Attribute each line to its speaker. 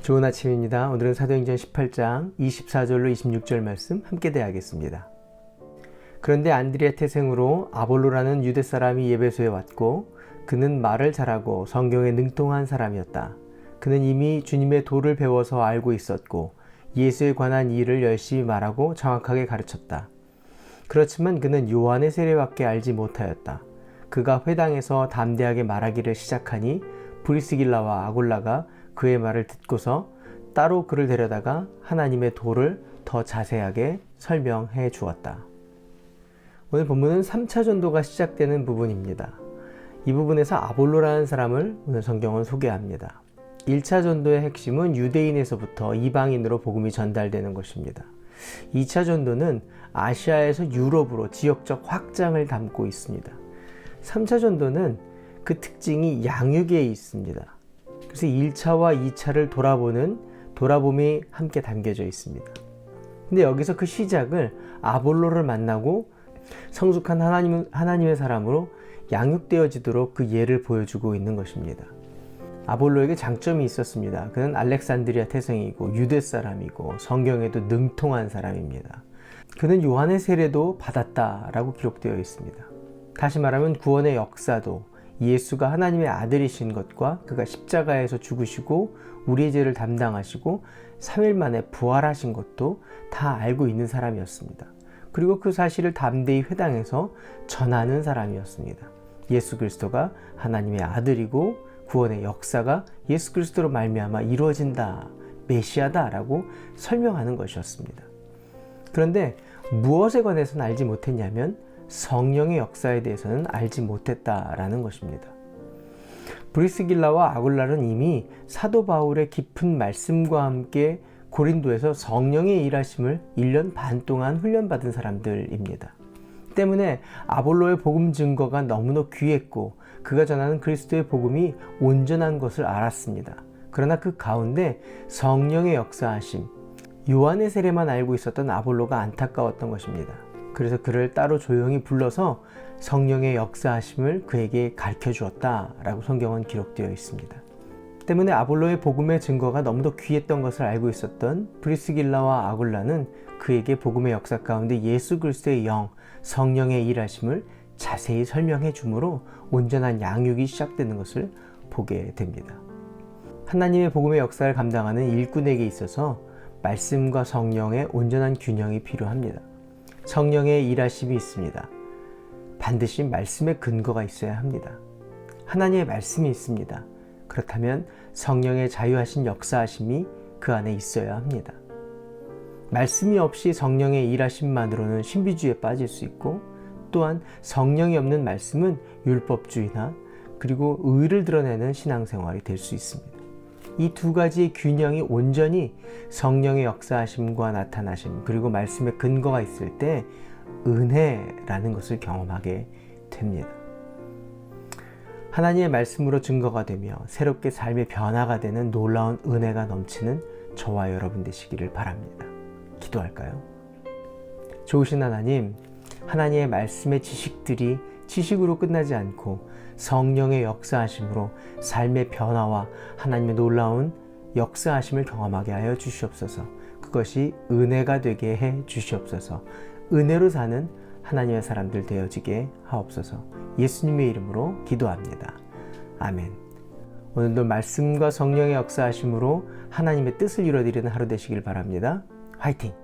Speaker 1: 좋은 아침입니다. 오늘은 사도행전 18장 24절로 26절 말씀 함께 대하겠습니다. 그런데 안드레아 태생으로 아볼로라는 유대 사람이 예배소에 왔고 그는 말을 잘하고 성경에 능통한 사람이었다. 그는 이미 주님의 도를 배워서 알고 있었고 예수에 관한 일을 열심히 말하고 정확하게 가르쳤다. 그렇지만 그는 요한의 세례밖에 알지 못하였다. 그가 회당에서 담대하게 말하기를 시작하니 브리스길라와 아굴라가 그의 말을 듣고서 따로 그를 데려다가 하나님의 도를 더 자세하게 설명해 주었다. 오늘 본문은 3차 전도가 시작되는 부분입니다. 이 부분에서 아볼로라는 사람을 오늘 성경은 소개합니다. 1차 전도의 핵심은 유대인에서부터 이방인으로 복음이 전달되는 것입니다. 2차 전도는 아시아에서 유럽으로 지역적 확장을 담고 있습니다. 3차 전도는 그 특징이 양육에 있습니다. 그래서 1차와 2차를 돌아봄이 함께 담겨져 있습니다. 근데 여기서 그 시작을 아볼로를 만나고 성숙한 하나님의 사람으로 양육되어지도록 그 예를 보여주고 있는 것입니다. 아볼로에게 장점이 있었습니다. 그는 알렉산드리아 태생이고 유대 사람이고 성경에도 능통한 사람입니다. 그는 요한의 세례도 받았다라고 기록되어 있습니다. 다시 말하면 구원의 역사도 예수가 하나님의 아들이신 것과 그가 십자가에서 죽으시고 우리의 죄를 담당하시고 3일 만에 부활하신 것도 다 알고 있는 사람이었습니다. 그리고 그 사실을 담대히 회당에서 전하는 사람이었습니다. 예수 그리스도가 하나님의 아들이고 구원의 역사가 예수 그리스도로 말미암아 이루어진다, 메시아다라고 설명하는 것이었습니다. 그런데 무엇에 관해서는 알지 못했냐면 성령의 역사에 대해서는 알지 못했다라는 것입니다. 브리스길라와 아굴라는 이미 사도 바울의 깊은 말씀과 함께 고린도에서 성령의 일하심을 1년 반 동안 훈련받은 사람들입니다. 때문에 아볼로의 복음 증거가 너무나 귀했고 그가 전하는 그리스도의 복음이 온전한 것을 알았습니다. 그러나 그 가운데 성령의 역사하심, 요한의 세례만 알고 있었던 아볼로가 안타까웠던 것입니다. 그래서 그를 따로 조용히 불러서 성령의 역사하심을 그에게 가르쳐 주었다라고 성경은 기록되어 있습니다. 때문에 아볼로의 복음의 증거가 너무도 귀했던 것을 알고 있었던 브리스길라와 아굴라는 그에게 복음의 역사 가운데 예수 그리스도의 영, 성령의 일하심을 자세히 설명해 주므로 온전한 양육이 시작되는 것을 보게 됩니다. 하나님의 복음의 역사를 감당하는 일꾼에게 있어서 말씀과 성령의 온전한 균형이 필요합니다. 성령의 일하심이 있습니다. 반드시 말씀의 근거가 있어야 합니다. 하나님의 말씀이 있습니다. 그렇다면 성령의 자유하신 역사하심이 그 안에 있어야 합니다. 말씀이 없이 성령의 일하심만으로는 신비주의에 빠질 수 있고 또한 성령이 없는 말씀은 율법주의나 그리고 의를 드러내는 신앙생활이 될 수 있습니다. 이 두 가지의 균형이 온전히 성령의 역사하심과 나타나심 그리고 말씀의 근거가 있을 때 은혜라는 것을 경험하게 됩니다. 하나님의 말씀으로 증거가 되며 새롭게 삶의 변화가 되는 놀라운 은혜가 넘치는 저와 여러분 되시기를 바랍니다. 기도할까요? 좋으신 하나님, 하나님의 말씀의 지식들이 지식으로 끝나지 않고 성령의 역사하심으로 삶의 변화와 하나님의 놀라운 역사하심을 경험하게 하여 주시옵소서. 그것이 은혜가 되게 해 주시옵소서. 은혜로 사는 하나님의 사람들 되어지게 하옵소서. 예수님의 이름으로 기도합니다. 아멘. 오늘도 말씀과 성령의 역사하심으로 하나님의 뜻을 이루어드리는 하루 되시길 바랍니다. 화이팅!